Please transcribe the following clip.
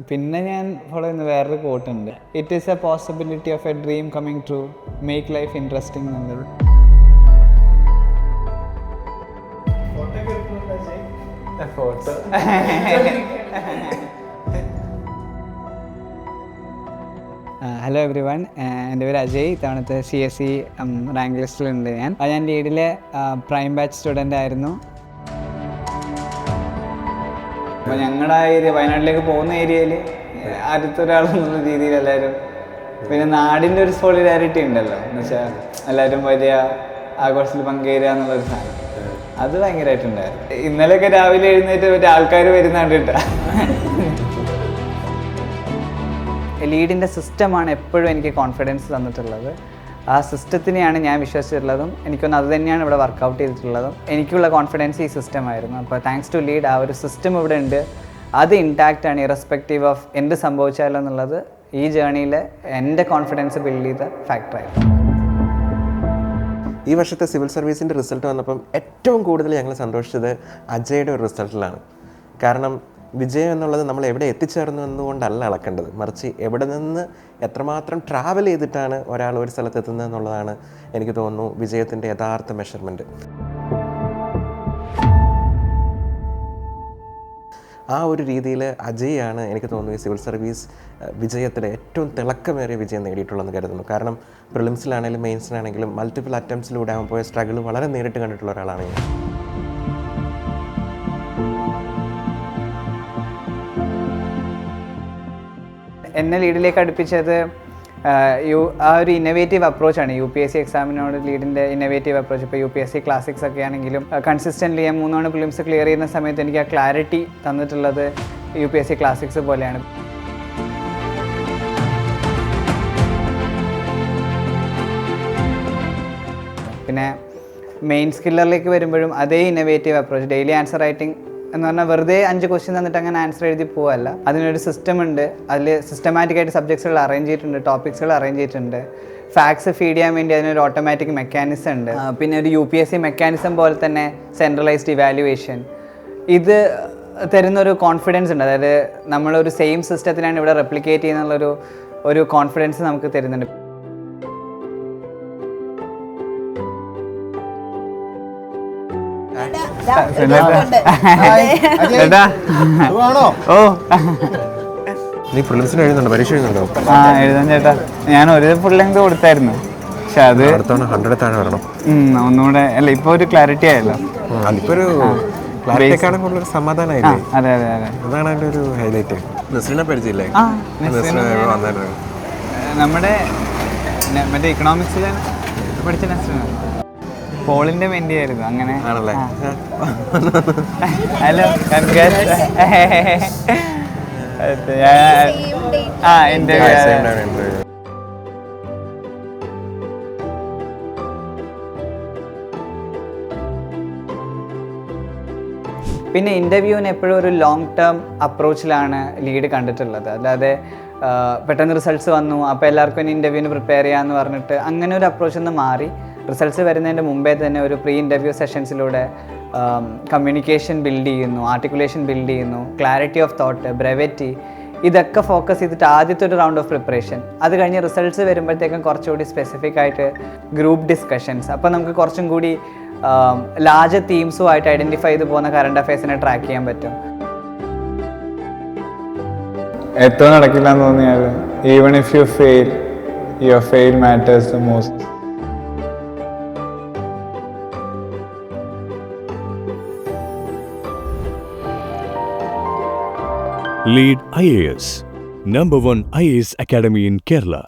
പിന്നെ ഞാൻ ഫോളോ ചെയ്യുന്ന വേറൊരു കോട്ടുണ്ട്, it is a possibility of a dream coming true, make life interesting എന്നുള്ളത്. ഫോട്ടോ ഹലോ എവ്രി വൺ, എൻ്റെ പേര് അജയ്. ഇത്തവണത്തെ CSE റാങ്ക് ലിസ്റ്റിലുണ്ട് ഞാൻ. ഞാൻ ലീഡിലെ പ്രൈം ബാച്ച് സ്റ്റുഡൻ്റ് ആയിരുന്നു. അപ്പോൾ ഞങ്ങളുടെ ആ ഏരിയ, വയനാട്ടിലേക്ക് പോകുന്ന ഏരിയയിൽ അടുത്തൊരാളെന്നുള്ള രീതിയിൽ എല്ലാവരും, പിന്നെ നാടിൻ്റെ ഒരു സോളിഡാരിറ്റി ഉണ്ടല്ലോ, എന്ന് വെച്ചാൽ എല്ലാവരും വലിയ ആഘോഷത്തിൽ പങ്കുചേരുക എന്നുള്ളൊരു സാധനം, അത് ഭയങ്കരമായിട്ടുണ്ടായിരുന്നു. ഇന്നലെയൊക്കെ രാവിലെ എഴുന്നേറ്റ് മറ്റേ ആൾക്കാർ വരുന്നുണ്ട് കേട്ടോ. ലീഡിൻ്റെ സിസ്റ്റമാണ് എപ്പോഴും എനിക്ക് കോൺഫിഡൻസ് തന്നിട്ടുള്ളത്. ആ സിസ്റ്റത്തിനെയാണ് ഞാൻ വിശ്വസിച്ചിട്ടുള്ളതും എനിക്കൊന്ന് അത് തന്നെയാണ് ഇവിടെ വർക്കൗട്ട് ചെയ്തിട്ടുള്ളതും. എനിക്കുള്ള കോൺഫിഡൻസ് ഈ സിസ്റ്റമായിരുന്നു. അപ്പോൾ താങ്ക്സ് ടു ലീഡ്, ആ ഒരു സിസ്റ്റം ഇവിടെ ഉണ്ട്, അത് ഇൻടാക്റ്റ് ആണ്, ഇറസ്പെക്റ്റീവ് ഓഫ് എന്ത് സംഭവിച്ചാലോ എന്നുള്ളത് ഈ ജേർണിയിൽ എൻ്റെ കോൺഫിഡൻസ് ബിൽഡ് ചെയ്ത ഫാക്ടറായിരുന്നു. ഈ വർഷത്തെ സിവിൽ സർവീസിൻ്റെ റിസൾട്ട് വന്നപ്പം ഏറ്റവും കൂടുതൽ ഞങ്ങൾ സന്തോഷിച്ചത് അജയുടെ ഒരു റിസൾട്ടിലാണ്. കാരണം വിജയം എന്നുള്ളത് നമ്മൾ എവിടെ എത്തിച്ചേർന്നു എന്നുകൊണ്ടല്ല അളക്കേണ്ടത്, മറിച്ച് എവിടെ നിന്ന് എത്രമാത്രം ട്രാവൽ ചെയ്തിട്ടാണ് ഒരാൾ ഒരു സ്ഥലത്തെത്തുന്നത് എന്നുള്ളതാണ് എനിക്ക് തോന്നുന്നു വിജയത്തിൻ്റെ യഥാർത്ഥ മെഷർമെൻറ്റ്. ആ ഒരു രീതിയിൽ അജയാണ് എനിക്ക് തോന്നുന്നു ഈ സിവിൽ സർവീസ് വിജയത്തിലെ ഏറ്റവും തിളക്കമേറിയ വിജയം നേടിയിട്ടുള്ളതെന്ന് കരുതുന്നു. കാരണം പ്രിലിംസിലാണെങ്കിലും മെയിൻസിലാണെങ്കിലും മൾട്ടിപ്പിൾ അറ്റംപ്റ്റ്സിലൂടെ ആകാൻ പോയ സ്ട്രഗിൾ വളരെ നേരിട്ട് കണ്ടിട്ടുള്ള ഒരാളാണ് ഞാൻ. എന്നെ ലീഡിലേക്ക് അടുപ്പിച്ചത് ആ ഒരു ഇന്നോവേറ്റീവ് അപ്രോച്ചാണ്. UPSC എക്സാമിനോട് ലീഡിൻ്റെ ഇന്നോവേറ്റീവ് അപ്രോച്ച്. ഇപ്പോൾ UPSC ക്ലാസിക്സ് ഒക്കെ ആണെങ്കിലും കൺസിസ്റ്റൻ്റ്ലി ഞാൻ 3 തവണ പ്രിലിംസ് ക്ലിയർ ചെയ്യുന്ന സമയത്ത് എനിക്ക് ആ ക്ലാരിറ്റി തന്നിട്ടുള്ളത് UPSC ക്ലാസിക്സ് പോലെയാണ്. പിന്നെ മെയിൻ സ്കില്ലറിലേക്ക് വരുമ്പോഴും അതേ innovative approach, daily answer writing എന്ന് പറഞ്ഞാൽ വെറുതെ 5 ക്വസ്റ്റ്യൻ തന്നിട്ട് അങ്ങനെ ആൻസർ എഴുതി പോവല്ല. അതിനൊരു സിസ്റ്റം ഉണ്ട്, അതിൽ സിസ്റ്റമാറ്റിക്കായിട്ട് സബ്ജക്ട്സുകൾ അറേഞ്ച് ചെയ്തിട്ടുണ്ട്, ടോപ്പിക്സുകൾ അറേഞ്ച് ചെയ്തിട്ടുണ്ട്, ഫാക്ട്സ് ഫീഡ് ചെയ്യാൻ വേണ്ടി അതിനൊരു ഓട്ടോമാറ്റിക് മെക്കാനിസം ഉണ്ട്. പിന്നെ ഒരു UPSC മെക്കാനിസം പോലെ തന്നെ സെൻട്രലൈസ്ഡ് ഇവാലുവേഷൻ, ഇത് തരുന്നൊരു കോൺഫിഡൻസ് ഉണ്ട്. അതായത് നമ്മളൊരു സെയിം സിസ്റ്റത്തിനാണ് ഇവിടെ റെപ്ലിക്കേറ്റ് ചെയ്യുന്നുള്ളൊരു കോൺഫിഡൻസ് നമുക്ക് തരുന്നുണ്ട്. നീ പ്രിലിംസിന് എഴുതുന്നുണ്ടോ, പരീക്ഷ എഴുതുന്നുണ്ടോ? എഴുതാൻ ചേട്ടാ, ഞാൻ ഒരു ഫുൾ ലെങ്ത് കൊടുത്തായിരുന്നു, പക്ഷെ അത് 100 താഴെ വരണം. ഒന്നുകൂടെ അല്ല, ഇപ്പൊ ഒരു ക്ലാരിറ്റി ആയല്ലോ, അതിപ്പോ ഒരു ക്ലാരിറ്റിക്കാണെന്നുള്ളൊരു സമാധാനമായില്ലേ? അതെ അതെ അതെ, അതാണ് അതിൻ്റെ ഒരു ഹൈലൈറ്റ്. നസ്രിനെ പരിചയമില്ലേ? നമ്മുടെ മറ്റേ ഇക്കണോമിക്സിൽ പഠിച്ച നസ്രിനാണ്, പോളിന്റെ മെന്റി ആയിരുന്നു. അങ്ങനെ ആണല്ലേ? ഹലോ, പിന്നെ ഇൻ്റർവ്യൂവിന് എപ്പോഴും ഒരു ലോങ് ടേം അപ്രോച്ചിലാണ് ലീഡ് കണ്ടിട്ടുള്ളത്. അല്ലാതെ പെട്ടെന്ന് റിസൾട്ട്സ് വന്നു അപ്പോൾ എല്ലാവർക്കും ഇനി ഇൻ്റർവ്യൂവിന് പ്രിപ്പയർ ചെയ്യാമെന്ന് പറഞ്ഞിട്ട് അങ്ങനെ ഒരു അപ്രോച്ചിൽ നിന്ന് മാറി റിസൾട്ട്സ് വരുന്നതിൻ്റെ മുമ്പേ തന്നെ ഒരു പ്രീ ഇൻ്റർവ്യൂ സെഷൻസിലൂടെ കമ്മ്യൂണിക്കേഷൻ ബിൽഡ് ചെയ്യുന്നു, ആർട്ടിക്കുലേഷൻ ബിൽഡ് ചെയ്യുന്നു, ക്ലാരിറ്റി ഓഫ് തോട്ട്, ബ്രെവറ്റി, ഇതൊക്കെ ഫോക്കസ് ചെയ്തിട്ട് ആദ്യത്തെ ഒരു റൗണ്ട് ഓഫ് പ്രിപ്പറേഷൻ. അത് കഴിഞ്ഞ് റിസൾട്ട്സ് വരുമ്പോഴത്തേക്കും കുറച്ചുകൂടി സ്പെസിഫിക് ആയിട്ട് ഗ്രൂപ്പ് ഡിസ്കഷൻസ്. അപ്പോൾ നമുക്ക് കുറച്ചും കൂടി ലാർജ് തീംസുമായിട്ട് ഐഡൻറ്റിഫൈ ചെയ്ത് പോകുന്ന കറണ്ട് അഫയേഴ്സിനെ ട്രാക്ക് ചെയ്യാൻ പറ്റും. ഏറ്റവും നടക്കില്ല എന്ന് തോന്നിയാൽ even if you fail, your fail matters the most. Lead IAS, #1 IAS Academy in Kerala.